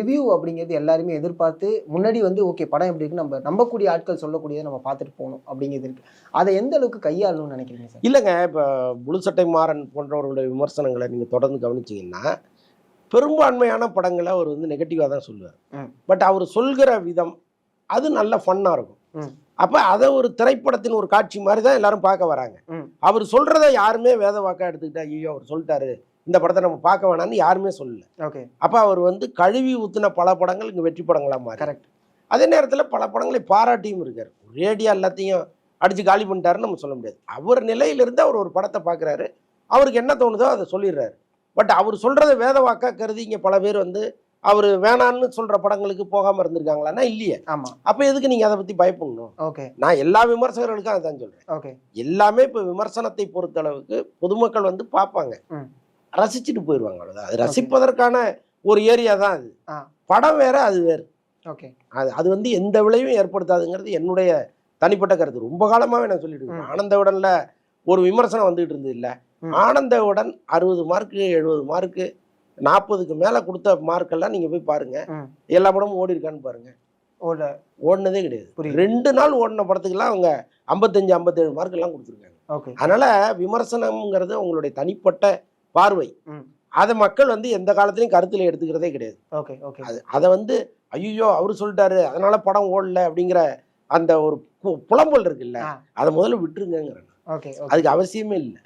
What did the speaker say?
Review அப்படிங்கிறது எல்லாருமே எதிர்பார்த்து முன்னாடி வந்து ஓகே படம் எப்படி இருக்கு நம்ம நம்பக்கூடிய ஆட்கள் சொல்லக்கூடியதை நம்ம பார்த்துட்டு போகணும் அப்படிங்கிறது இருக்கு. அதை எந்த அளவுக்கு கையாளணும்னு நினைக்கிறீங்க சார்? இல்லைங்க, இப்போ முழு சட்டை மாறன் போன்றவர்களுடைய விமர்சனங்களை நீங்கள் தொடர்ந்து கவனிச்சிங்கன்னா பெரும்பான்மையான படங்களை அவர் வந்து நெகட்டிவாக தான் சொல்லுவார். பட் அவர் சொல்கிற விதம் அது நல்ல ஃபன்னாக இருக்கும். அப்போ அதை ஒரு திரைப்படத்தின் ஒரு காட்சி மாதிரி தான் எல்லாரும் பார்க்க வராங்க. அவர் சொல்கிறத யாருமே வேத வாக்கா எடுத்துக்கிட்டா ஐயோ அவர் சொல்லிட்டாரு இந்த படத்தை நம்ம பார்க்க வேணாம்னு யாருமே சொல்லல. ஓகே. அப்போ அவர் வந்து கழுவி ஊற்றின பல படங்கள் இங்கே வெற்றி படங்களாக மாறி. கரெக்ட். அதே நேரத்தில் பல படங்களை பாராட்டியும் இருக்கார். ரேடியா எல்லாத்தையும் அடித்து காலி பண்ணிட்டாருன்னு நம்ம சொல்ல முடியாது. அவர் நிலையிலிருந்து அவர் ஒரு படத்தை பார்க்குறாரு, அவருக்கு என்ன தோணுதோ அதை சொல்லிடுறாரு. பட் அவர் சொல்கிறத வேத வாக்கா கருதி இங்கே பல பேர் வந்து அவர் வேணான்னு சொல்கிற படங்களுக்கு போகாமல் இருந்திருக்காங்களான்னா இல்லையே. ஆமாம். அப்போ எதுக்கு நீங்கள் அதை பற்றி பயப்படணும்? ஓகே. நான் எல்லா விமர்சகர்களுக்கும் அதை தான் சொல்கிறேன். ஓகே. எல்லாமே இப்போ விமர்சனத்தை பொறுத்தளவுக்கு பொதுமக்கள் வந்து பார்ப்பாங்க, ரசிச்சுட்டு போயிடுவாங்க, அவ்வளோதான். அது ரசிப்பதற்கான ஒரு ஏரியா தான் அது. படம் வேற, அது வேறு. ஓகே. அது வந்து எந்த விளைவும் ஏற்படுத்தாதுங்கிறது என்னுடைய தனிப்பட்ட கருத்து. ரொம்ப காலமாகவே நான் சொல்லிட்டு இருக்கேன். ஆனந்தவுடனில் ஒரு விமர்சனம் வந்துகிட்டு இருந்தது இல்லை. ஆனந்தவுடன் 60 மார்க்கு 70 மார்க்கு 40க்கு மேலே கொடுத்த மார்க்கெல்லாம் நீங்கள் போய் பாருங்க, எல்லா படமும் ஓடி இருக்கான்னு பாருங்க. ஓடினதே கிடையாது. 2 நாள் ஓடின படத்துக்கெல்லாம் அவங்க 55 57 மார்க்கெல்லாம் கொடுத்துருக்காங்க. அதனால விமர்சனம்ங்கிறது உங்களுடைய தனிப்பட்ட பார்வை. அதை மக்கள் வந்து எந்த காலத்திலையும் கருத்தில் எடுத்துக்கிறதே கிடையாது. அதை வந்து ஐயோ அவரு சொல்லிட்டாரு அதனால படம் ஓடல அப்படிங்கிற அந்த ஒரு புலம்பல் இருக்குல்ல, அதை முதல்ல விட்டுருங்கிறேன். அதுக்கு அவசியமே இல்லை.